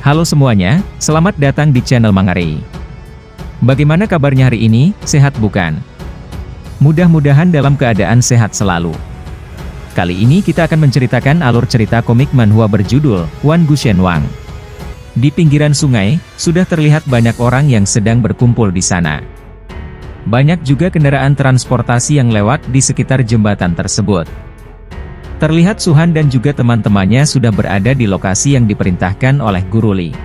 Halo semuanya, selamat datang di channel Mangare. Bagaimana kabarnya hari ini, sehat bukan? Mudah-mudahan dalam keadaan sehat selalu. Kali ini kita akan menceritakan alur cerita komik manhwa berjudul Wan Gu Shen Wang. Di pinggiran sungai, sudah terlihat banyak orang yang sedang berkumpul di sana. Banyak juga kendaraan transportasi yang lewat di sekitar jembatan tersebut. Terlihat Suhan dan juga teman-temannya sudah berada di lokasi yang diperintahkan oleh Guru Li.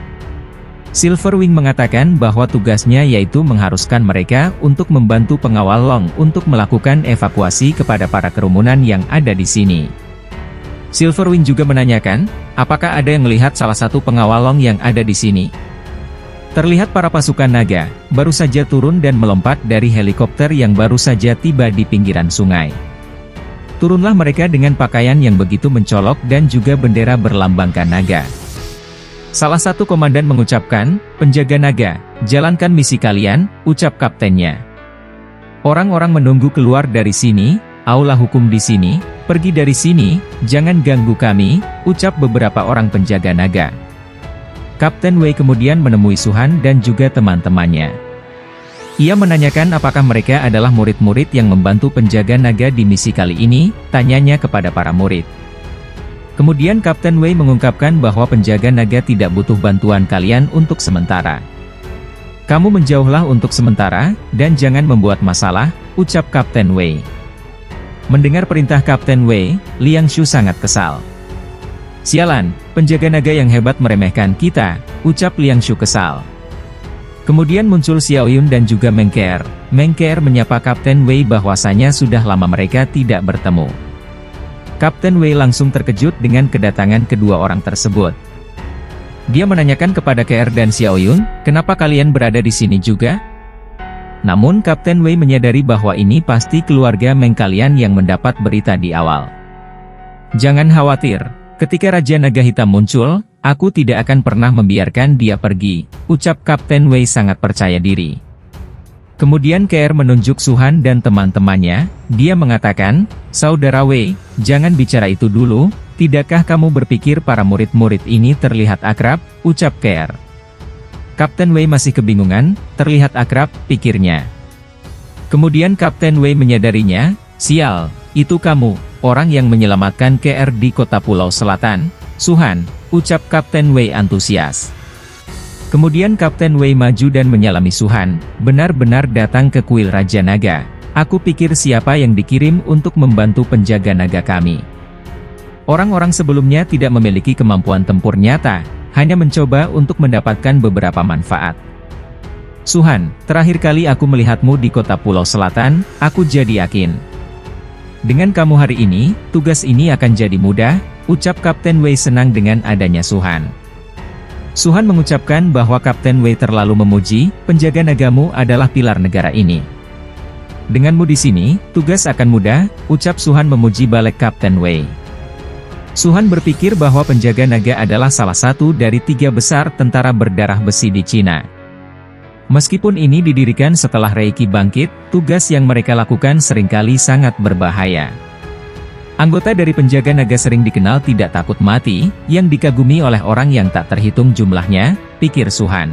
Silverwing mengatakan bahwa tugasnya yaitu mengharuskan mereka untuk membantu pengawal Long untuk melakukan evakuasi kepada para kerumunan yang ada di sini. Silverwing juga menanyakan, apakah ada yang melihat salah satu pengawal Long yang ada di sini? Terlihat para pasukan naga, baru saja turun dan melompat dari helikopter yang baru saja tiba di pinggiran sungai. Turunlah mereka dengan pakaian yang begitu mencolok dan juga bendera berlambangkan naga. Salah satu komandan mengucapkan, "Penjaga naga, jalankan misi kalian," ucap kaptennya. Orang-orang menunggu keluar dari sini, aula hukum di sini, pergi dari sini, jangan ganggu kami, ucap beberapa orang penjaga naga. Kapten Wei kemudian menemui Suhan dan juga teman-temannya. Ia menanyakan apakah mereka adalah murid-murid yang membantu penjaga naga di misi kali ini, tanyanya kepada para murid. Kemudian Kapten Wei mengungkapkan bahwa penjaga naga tidak butuh bantuan kalian untuk sementara. Kamu menjauhlah untuk sementara, dan jangan membuat masalah, ucap Kapten Wei. Mendengar perintah Kapten Wei, Liang Shu sangat kesal. Sialan, penjaga naga yang hebat meremehkan kita, ucap Liang Shu kesal. Kemudian muncul Xiao Yun dan juga Meng Keer. Meng Keer menyapa Kapten Wei bahwasanya sudah lama mereka tidak bertemu. Kapten Wei langsung terkejut dengan kedatangan kedua orang tersebut. Dia menanyakan kepada Keer dan Xiao Yun, kenapa kalian berada di sini juga? Namun Kapten Wei menyadari bahwa ini pasti keluarga Meng kalian yang mendapat berita di awal. Jangan khawatir, ketika Raja Naga Hitam muncul, aku tidak akan pernah membiarkan dia pergi, ucap Kapten Wei sangat percaya diri. Kemudian Keer menunjuk Suhan dan teman-temannya, dia mengatakan, Saudara Wei, jangan bicara itu dulu, tidakkah kamu berpikir para murid-murid ini terlihat akrab, ucap Keer. Kapten Wei masih kebingungan, terlihat akrab, pikirnya. Kemudian Kapten Wei menyadarinya, sial, itu kamu, orang yang menyelamatkan Keer di kota Pulau Selatan, Suhan, ucap Kapten Wei antusias. Kemudian Kapten Wei maju dan menyalami Suhan, benar-benar datang ke kuil Raja Naga. Aku pikir siapa yang dikirim untuk membantu penjaga naga kami. Orang-orang sebelumnya tidak memiliki kemampuan tempur nyata, hanya mencoba untuk mendapatkan beberapa manfaat. Suhan, terakhir kali aku melihatmu di kota Pulau Selatan, aku jadi yakin. Dengan kamu hari ini, tugas ini akan jadi mudah, ucap Kapten Wei senang dengan adanya Suhan. Suhan mengucapkan bahwa Kapten Wei terlalu memuji, penjaga nagamu adalah pilar negara ini. Denganmu di sini, tugas akan mudah, ucap Suhan memuji balik Kapten Wei. Suhan berpikir bahwa penjaga naga adalah salah satu dari 3 besar tentara berdarah besi di Cina. Meskipun ini didirikan setelah Reiki bangkit, tugas yang mereka lakukan seringkali sangat berbahaya. Anggota dari penjaga naga sering dikenal tidak takut mati, yang dikagumi oleh orang yang tak terhitung jumlahnya, pikir Suhan.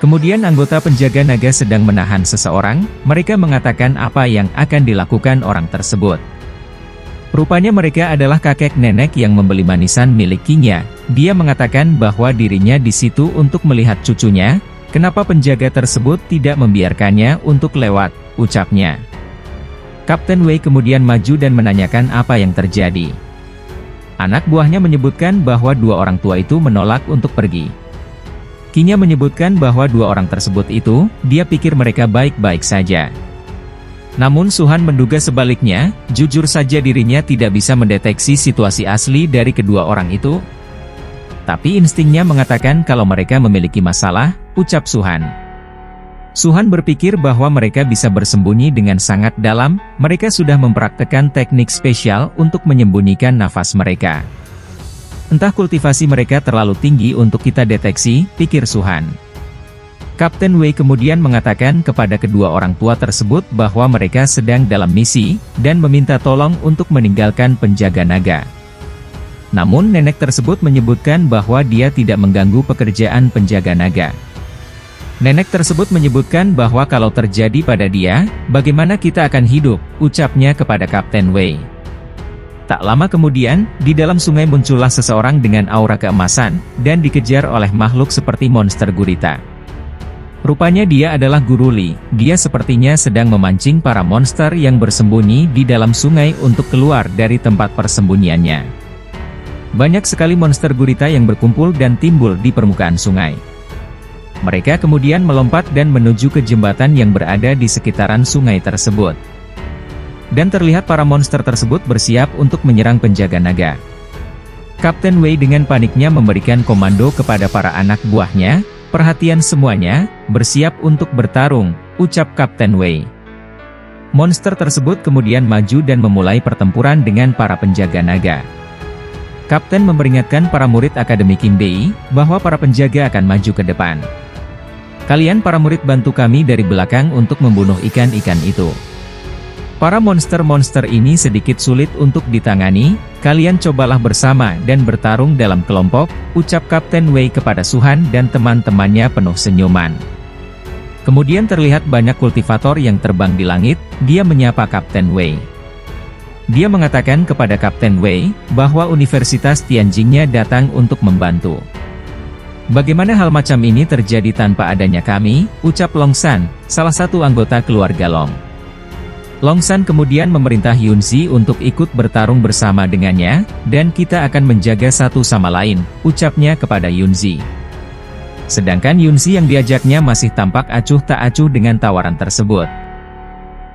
Kemudian anggota penjaga naga sedang menahan seseorang, mereka mengatakan apa yang akan dilakukan orang tersebut. Rupanya mereka adalah kakek nenek yang membeli manisan milik King-nya. Dia mengatakan bahwa dirinya di situ untuk melihat cucunya, kenapa penjaga tersebut tidak membiarkannya untuk lewat, ucapnya. Kapten Wei kemudian maju dan menanyakan apa yang terjadi. Anak buahnya menyebutkan bahwa 2 orang tua itu menolak untuk pergi. King-nya menyebutkan bahwa 2 orang tersebut itu, dia pikir mereka baik-baik saja. Namun Suhan menduga sebaliknya, jujur saja dirinya tidak bisa mendeteksi situasi asli dari kedua orang itu. Tapi instingnya mengatakan kalau mereka memiliki masalah, ucap Suhan. Suhan berpikir bahwa mereka bisa bersembunyi dengan sangat dalam, mereka sudah mempraktekkan teknik spesial untuk menyembunyikan nafas mereka. Entah kultivasi mereka terlalu tinggi untuk kita deteksi, pikir Suhan. Kapten Wei kemudian mengatakan kepada kedua orang tua tersebut bahwa mereka sedang dalam misi, dan meminta tolong untuk meninggalkan penjaga naga. Namun nenek tersebut menyebutkan bahwa dia tidak mengganggu pekerjaan penjaga naga. Nenek tersebut menyebutkan bahwa kalau terjadi pada dia, bagaimana kita akan hidup, ucapnya kepada Kapten Wei. Tak lama kemudian, di dalam sungai muncullah seseorang dengan aura keemasan, dan dikejar oleh makhluk seperti monster gurita. Rupanya dia adalah Guru Li. Dia sepertinya sedang memancing para monster yang bersembunyi di dalam sungai untuk keluar dari tempat persembunyiannya. Banyak sekali monster gurita yang berkumpul dan timbul di permukaan sungai. Mereka kemudian melompat dan menuju ke jembatan yang berada di sekitaran sungai tersebut. Dan terlihat para monster tersebut bersiap untuk menyerang penjaga naga. Kapten Wei dengan paniknya memberikan komando kepada para anak buahnya, "Perhatian semuanya, bersiap untuk bertarung," ucap Kapten Wei. Monster tersebut kemudian maju dan memulai pertempuran dengan para penjaga naga. Kapten memperingatkan para murid Akademi Kinbei, bahwa para penjaga akan maju ke depan. "Kalian para murid bantu kami dari belakang untuk membunuh ikan-ikan itu. Para monster-monster ini sedikit sulit untuk ditangani, kalian cobalah bersama dan bertarung dalam kelompok," ucap Kapten Wei kepada Suhan dan teman-temannya penuh senyuman. Kemudian terlihat banyak kultivator yang terbang di langit, dia menyapa Kapten Wei. Dia mengatakan kepada Kapten Wei, bahwa Universitas Tianjingnya datang untuk membantu. "Bagaimana hal macam ini terjadi tanpa adanya kami?" ucap Long San, salah satu anggota keluarga Long. Long San kemudian memerintah Yunzi untuk ikut bertarung bersama dengannya, dan kita akan menjaga satu sama lain, ucapnya kepada Yunzi. Sedangkan Yunzi yang diajaknya masih tampak acuh tak acuh dengan tawaran tersebut.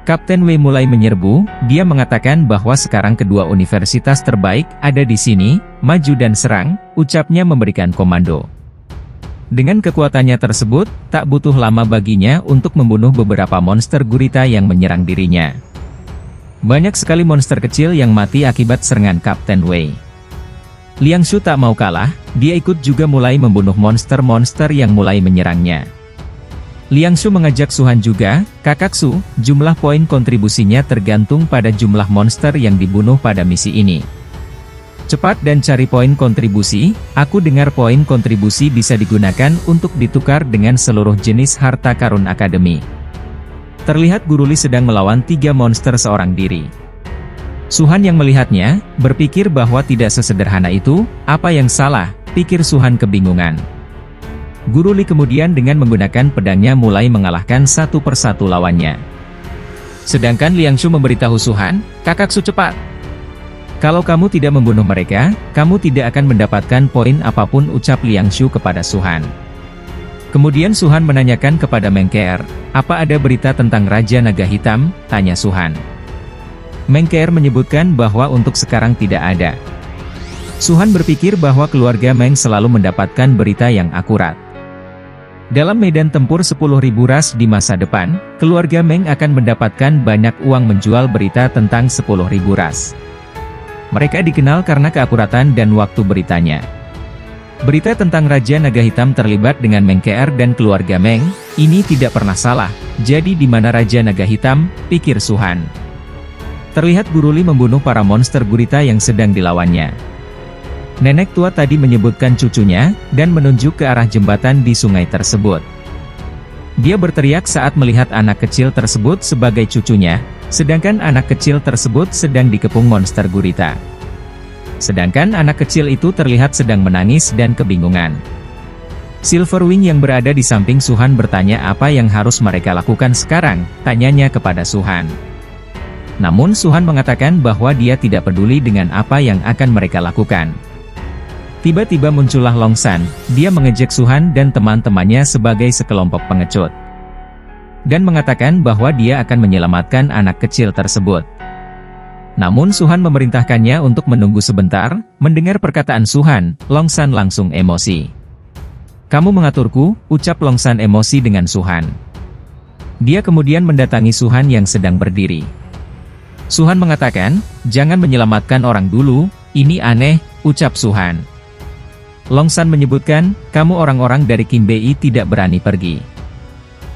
Kapten Wei mulai menyerbu, dia mengatakan bahwa sekarang kedua universitas terbaik ada di sini, maju dan serang, ucapnya memberikan komando. Dengan kekuatannya tersebut, tak butuh lama baginya untuk membunuh beberapa monster gurita yang menyerang dirinya. Banyak sekali monster kecil yang mati akibat serangan Kapten Wei. Liang Shu tak mau kalah, dia ikut juga mulai membunuh monster-monster yang mulai menyerangnya. Liang Shu mengajak Suhan juga, "Kakak Su, jumlah poin kontribusinya tergantung pada jumlah monster yang dibunuh pada misi ini. Cepat dan cari poin kontribusi, aku dengar poin kontribusi bisa digunakan untuk ditukar dengan seluruh jenis harta karun akademi." Terlihat Guru Li sedang melawan 3 monster seorang diri. Suhan yang melihatnya, berpikir bahwa tidak sesederhana itu, apa yang salah, pikir Suhan kebingungan. Guru Li kemudian dengan menggunakan pedangnya mulai mengalahkan satu persatu lawannya. Sedangkan Liang Shu memberitahu Suhan, "Kakak Su cepat. Kalau kamu tidak membunuh mereka, kamu tidak akan mendapatkan poin apapun," ucap Liang Shu kepada Suhan. Kemudian Suhan menanyakan kepada Mengkeer, "Apa ada berita tentang Raja Naga Hitam?" tanya Suhan. Mengkeer menyebutkan bahwa untuk sekarang tidak ada. Suhan berpikir bahwa keluarga Meng selalu mendapatkan berita yang akurat. Dalam medan tempur 10.000 ras di masa depan, keluarga Meng akan mendapatkan banyak uang menjual berita tentang 10.000 ras. Mereka dikenal karena keakuratan dan waktu beritanya. Berita tentang Raja Naga Hitam terlibat dengan Mengkeer dan keluarga Meng, ini tidak pernah salah, jadi di mana Raja Naga Hitam, pikir Suhan. Terlihat Guru Li membunuh para monster gurita yang sedang dilawannya. Nenek tua tadi menyebutkan cucunya, dan menunjuk ke arah jembatan di sungai tersebut. Dia berteriak saat melihat anak kecil tersebut sebagai cucunya, sedangkan anak kecil tersebut sedang dikepung monster gurita. Sedangkan anak kecil itu terlihat sedang menangis dan kebingungan. Silverwing yang berada di samping Suhan bertanya apa yang harus mereka lakukan sekarang, tanyanya kepada Suhan. Namun Suhan mengatakan bahwa dia tidak peduli dengan apa yang akan mereka lakukan. Tiba-tiba muncullah Long San, dia mengejek Suhan dan teman-temannya sebagai sekelompok pengecut. Dan mengatakan bahwa dia akan menyelamatkan anak kecil tersebut. Namun Suhan memerintahkannya untuk menunggu sebentar, mendengar perkataan Suhan, Long San langsung emosi. "Kamu mengaturku," ucap Long San emosi dengan Suhan. Dia kemudian mendatangi Suhan yang sedang berdiri. Suhan mengatakan, "Jangan menyelamatkan orang dulu, ini aneh," ucap Suhan. Long San menyebutkan, "Kamu orang-orang dari Kinbei tidak berani pergi.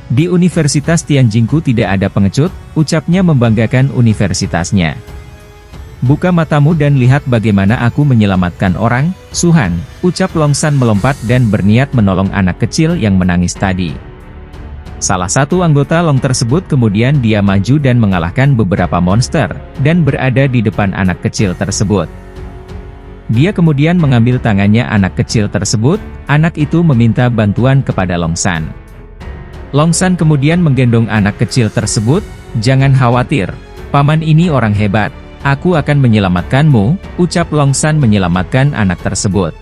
Di Universitas Tianjingku tidak ada pengecut," ucapnya membanggakan universitasnya. Buka matamu dan lihat bagaimana aku menyelamatkan orang, Suhan, ucap Longsan melompat dan berniat menolong anak kecil yang menangis tadi. Salah satu anggota Long tersebut kemudian dia maju dan mengalahkan beberapa monster, dan berada di depan anak kecil tersebut. Dia kemudian mengambil tangannya anak kecil tersebut, anak itu meminta bantuan kepada Longsan. Longsan kemudian menggendong anak kecil tersebut, jangan khawatir, paman ini orang hebat. Aku akan menyelamatkanmu, ucap Longsan menyelamatkan anak tersebut.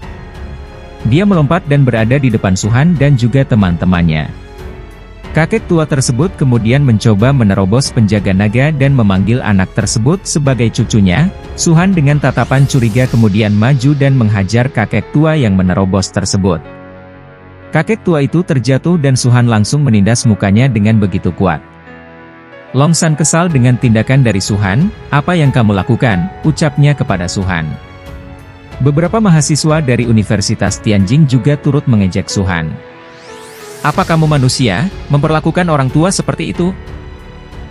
Dia melompat dan berada di depan Suhan dan juga teman-temannya. Kakek tua tersebut kemudian mencoba menerobos penjaga naga dan memanggil anak tersebut sebagai cucunya. Suhan dengan tatapan curiga kemudian maju dan menghajar kakek tua yang menerobos tersebut. Kakek tua itu terjatuh dan Suhan langsung menindas mukanya dengan begitu kuat. Longsan kesal dengan tindakan dari Suhan. Apa yang kamu lakukan, ucapnya kepada Suhan. Beberapa mahasiswa dari Universitas Tianjin juga turut mengejek Suhan. Apa kamu manusia, memperlakukan orang tua seperti itu?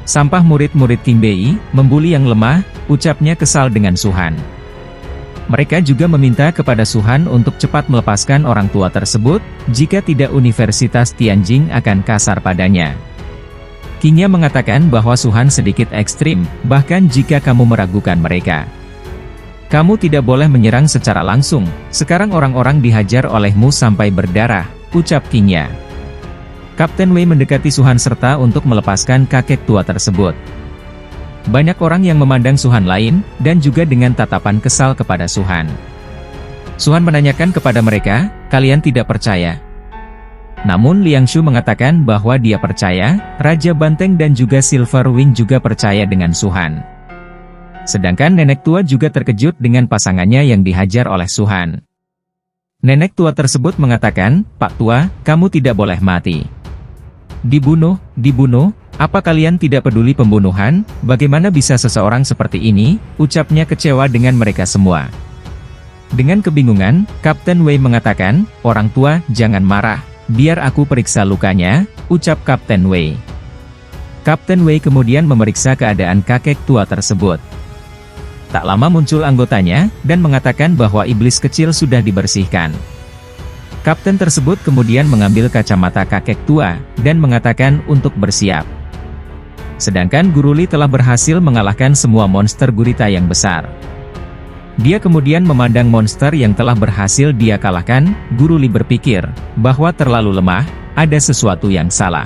Sampah murid-murid King Bei, membuli yang lemah, ucapnya kesal dengan Suhan. Mereka juga meminta kepada Suhan untuk cepat melepaskan orang tua tersebut, jika tidak Universitas Tianjin akan kasar padanya. Kingnya mengatakan bahwa Suhan sedikit ekstrim, bahkan jika kamu meragukan mereka. Kamu tidak boleh menyerang secara langsung, sekarang orang-orang dihajar olehmu sampai berdarah, ucap Kingnya. Kapten Wei mendekati Suhan serta untuk melepaskan kakek tua tersebut. Banyak orang yang memandang Suhan lain, dan juga dengan tatapan kesal kepada Suhan. Suhan menanyakan kepada mereka, kalian tidak percaya? Namun Liangshu mengatakan bahwa dia percaya, Raja Banteng dan juga Silver Wing juga percaya dengan Suhan. Sedangkan nenek tua juga terkejut dengan pasangannya yang dihajar oleh Suhan. Nenek tua tersebut mengatakan, Pak Tua, kamu tidak boleh mati. Dibunuh, apa kalian tidak peduli pembunuhan? Bagaimana bisa seseorang seperti ini? Ucapnya kecewa dengan mereka semua. Dengan kebingungan, Kapten Wei mengatakan, orang tua, jangan marah. Biar aku periksa lukanya, ucap Kapten Wei. Kapten Wei kemudian memeriksa keadaan kakek tua tersebut. Tak lama muncul anggotanya, dan mengatakan bahwa iblis kecil sudah dibersihkan. Kapten tersebut kemudian mengambil kacamata kakek tua, dan mengatakan untuk bersiap. Sedangkan Guru Li telah berhasil mengalahkan semua monster gurita yang besar. Dia kemudian memandang monster yang telah berhasil dia kalahkan. Guru Li berpikir bahwa terlalu lemah, ada sesuatu yang salah.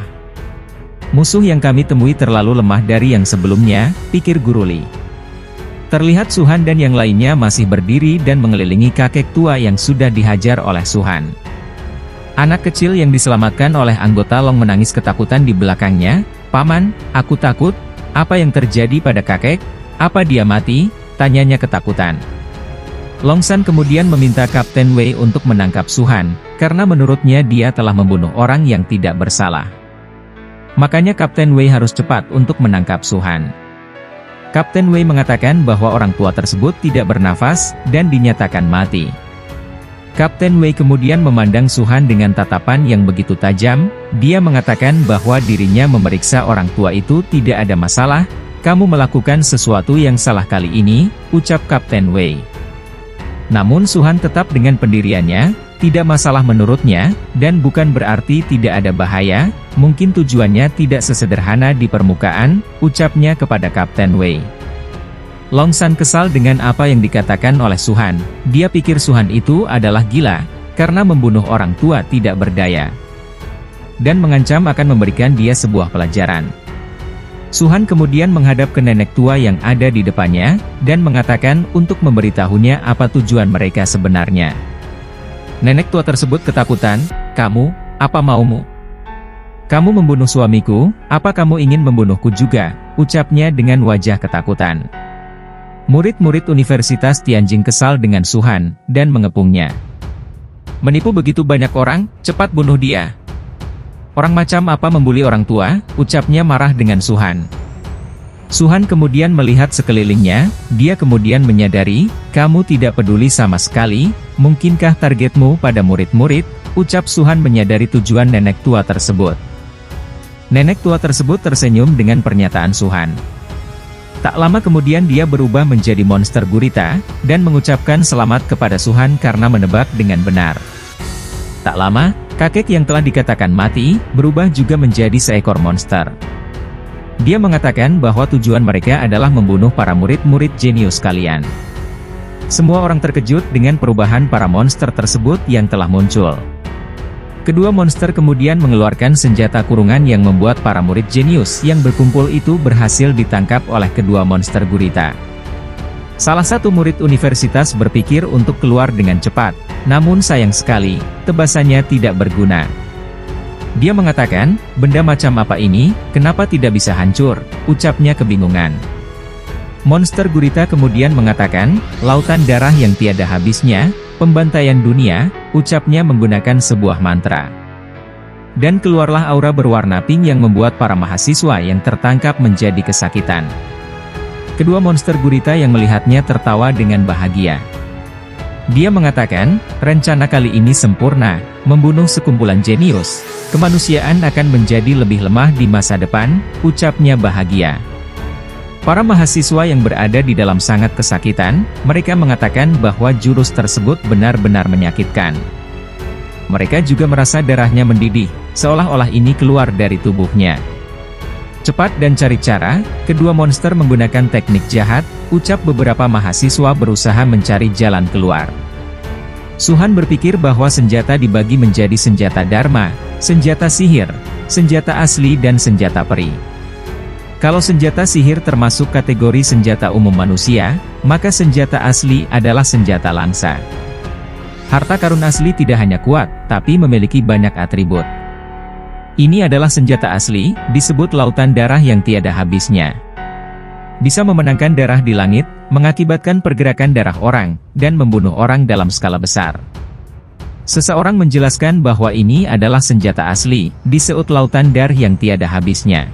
Musuh yang kami temui terlalu lemah dari yang sebelumnya, pikir Guru Li. Terlihat Suhan dan yang lainnya masih berdiri dan mengelilingi kakek tua yang sudah dihajar oleh Suhan. Anak kecil yang diselamatkan oleh anggota Long menangis ketakutan di belakangnya. Paman, aku takut. Apa yang terjadi pada kakek? Apa dia mati? Tanyanya ketakutan. Longsan kemudian meminta Kapten Wei untuk menangkap Suhan, karena menurutnya dia telah membunuh orang yang tidak bersalah. Makanya Kapten Wei harus cepat untuk menangkap Suhan. Kapten Wei mengatakan bahwa orang tua tersebut tidak bernafas, dan dinyatakan mati. Kapten Wei kemudian memandang Suhan dengan tatapan yang begitu tajam. Dia mengatakan bahwa dirinya memeriksa orang tua itu tidak ada masalah. Kamu melakukan sesuatu yang salah kali ini, ucap Kapten Wei. Namun Suhan tetap dengan pendiriannya, tidak masalah menurutnya, dan bukan berarti tidak ada bahaya, mungkin tujuannya tidak sesederhana di permukaan, ucapnya kepada Kapten Wei. Longsan kesal dengan apa yang dikatakan oleh Suhan. Dia pikir Suhan itu adalah gila, karena membunuh orang tua tidak berdaya. Dan mengancam akan memberikan dia sebuah pelajaran. Suhan kemudian menghadap ke nenek tua yang ada di depannya, dan mengatakan untuk memberitahunya apa tujuan mereka sebenarnya. Nenek tua tersebut ketakutan, kamu, apa maumu? Kamu membunuh suamiku, apa kamu ingin membunuhku juga? Ucapnya dengan wajah ketakutan. Murid-murid Universitas Tianjin kesal dengan Suhan, dan mengepungnya. Menipu begitu banyak orang, cepat bunuh dia. Orang macam apa membuli orang tua, ucapnya marah dengan Suhan. Suhan kemudian melihat sekelilingnya, dia kemudian menyadari, kamu tidak peduli sama sekali, mungkinkah targetmu pada murid-murid, ucap Suhan menyadari tujuan nenek tua tersebut. Nenek tua tersebut tersenyum dengan pernyataan Suhan. Tak lama kemudian dia berubah menjadi monster gurita, dan mengucapkan selamat kepada Suhan karena menebak dengan benar. Tak lama, kakek yang telah dikatakan mati, berubah juga menjadi seekor monster. Dia mengatakan bahwa tujuan mereka adalah membunuh para murid-murid jenius kalian. Semua orang terkejut dengan perubahan para monster tersebut yang telah muncul. Kedua monster kemudian mengeluarkan senjata kurungan yang membuat para murid jenius yang berkumpul itu berhasil ditangkap oleh kedua monster gurita. Salah satu murid universitas berpikir untuk keluar dengan cepat, namun sayang sekali, tebasannya tidak berguna. Dia mengatakan, benda macam apa ini, kenapa tidak bisa hancur, ucapnya kebingungan. Monster gurita kemudian mengatakan, lautan darah yang tiada habisnya, pembantaian dunia, ucapnya menggunakan sebuah mantra. Dan keluarlah aura berwarna pink yang membuat para mahasiswa yang tertangkap menjadi kesakitan. Kedua monster gurita yang melihatnya tertawa dengan bahagia. Dia mengatakan, rencana kali ini sempurna, membunuh sekumpulan jenius, kemanusiaan akan menjadi lebih lemah di masa depan, ucapnya bahagia. Para mahasiswa yang berada di dalam sangat kesakitan, mereka mengatakan bahwa jurus tersebut benar-benar menyakitkan. Mereka juga merasa darahnya mendidih, seolah-olah ini keluar dari tubuhnya. Cepat dan cari cara, kedua monster menggunakan teknik jahat, ucap beberapa mahasiswa berusaha mencari jalan keluar. Suhan berpikir bahwa senjata dibagi menjadi senjata dharma, senjata sihir, senjata asli dan senjata peri. Kalau senjata sihir termasuk kategori senjata umum manusia, maka senjata asli adalah senjata langsa. Harta karun asli tidak hanya kuat, tapi memiliki banyak atribut. Ini adalah senjata asli, disebut lautan darah yang tiada habisnya. Bisa memenangkan darah di langit, mengakibatkan pergerakan darah orang, dan membunuh orang dalam skala besar. Seseorang menjelaskan bahwa ini adalah senjata asli, disebut lautan darah yang tiada habisnya.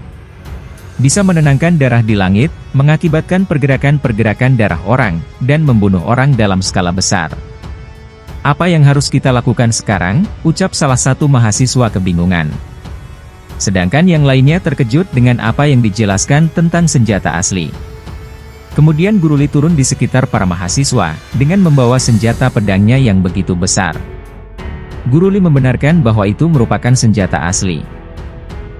Bisa menenangkan darah di langit, mengakibatkan pergerakan-pergerakan darah orang, dan membunuh orang dalam skala besar. Apa yang harus kita lakukan sekarang? Ucap salah satu mahasiswa kebingungan. Sedangkan yang lainnya terkejut dengan apa yang dijelaskan tentang senjata asli. Kemudian Guru Li turun di sekitar para mahasiswa, dengan membawa senjata pedangnya yang begitu besar. Guru Li membenarkan bahwa itu merupakan senjata asli.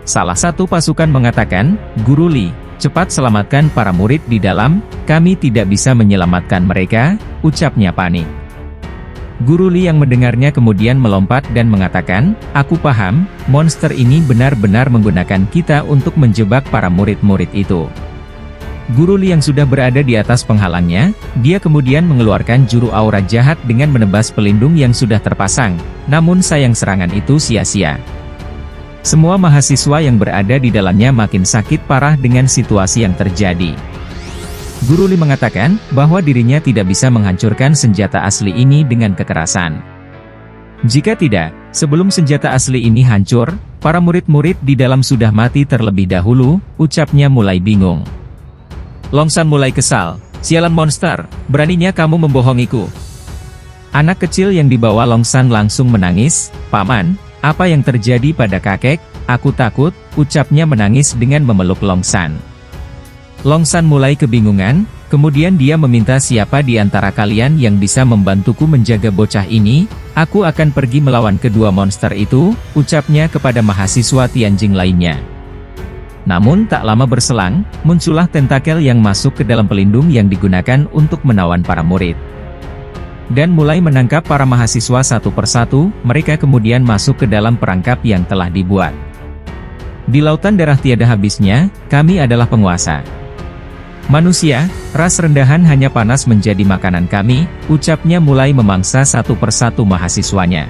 Salah satu pasukan mengatakan, Guru Li, cepat selamatkan para murid di dalam, kami tidak bisa menyelamatkan mereka, ucapnya panik. Guru Li yang mendengarnya kemudian melompat dan mengatakan, aku paham, monster ini benar-benar menggunakan kita untuk menjebak para murid-murid itu. Guru Li yang sudah berada di atas penghalangnya, dia kemudian mengeluarkan juru aura jahat dengan menebas pelindung yang sudah terpasang, namun sayang serangan itu sia-sia. Semua mahasiswa yang berada di dalamnya makin sakit parah dengan situasi yang terjadi. Guru Li mengatakan bahwa dirinya tidak bisa menghancurkan senjata asli ini dengan kekerasan. Jika tidak, sebelum senjata asli ini hancur, para murid-murid di dalam sudah mati terlebih dahulu, ucapnya mulai bingung. Longsan mulai kesal, sialan monster, beraninya kamu membohongiku. Anak kecil yang dibawa Longsan langsung menangis, paman, apa yang terjadi pada kakek? Aku takut, ucapnya menangis dengan memeluk Longsan. Longsan mulai kebingungan, kemudian dia meminta siapa di antara kalian yang bisa membantuku menjaga bocah ini, aku akan pergi melawan kedua monster itu, ucapnya kepada mahasiswa Tianjing lainnya. Namun tak lama berselang, muncullah tentakel yang masuk ke dalam pelindung yang digunakan untuk menawan para murid. Dan mulai menangkap para mahasiswa satu persatu, mereka kemudian masuk ke dalam perangkap yang telah dibuat. Di lautan darah tiada habisnya, kami adalah penguasa. Manusia, ras rendahan hanya panas menjadi makanan kami, ucapnya mulai memangsa satu persatu mahasiswanya.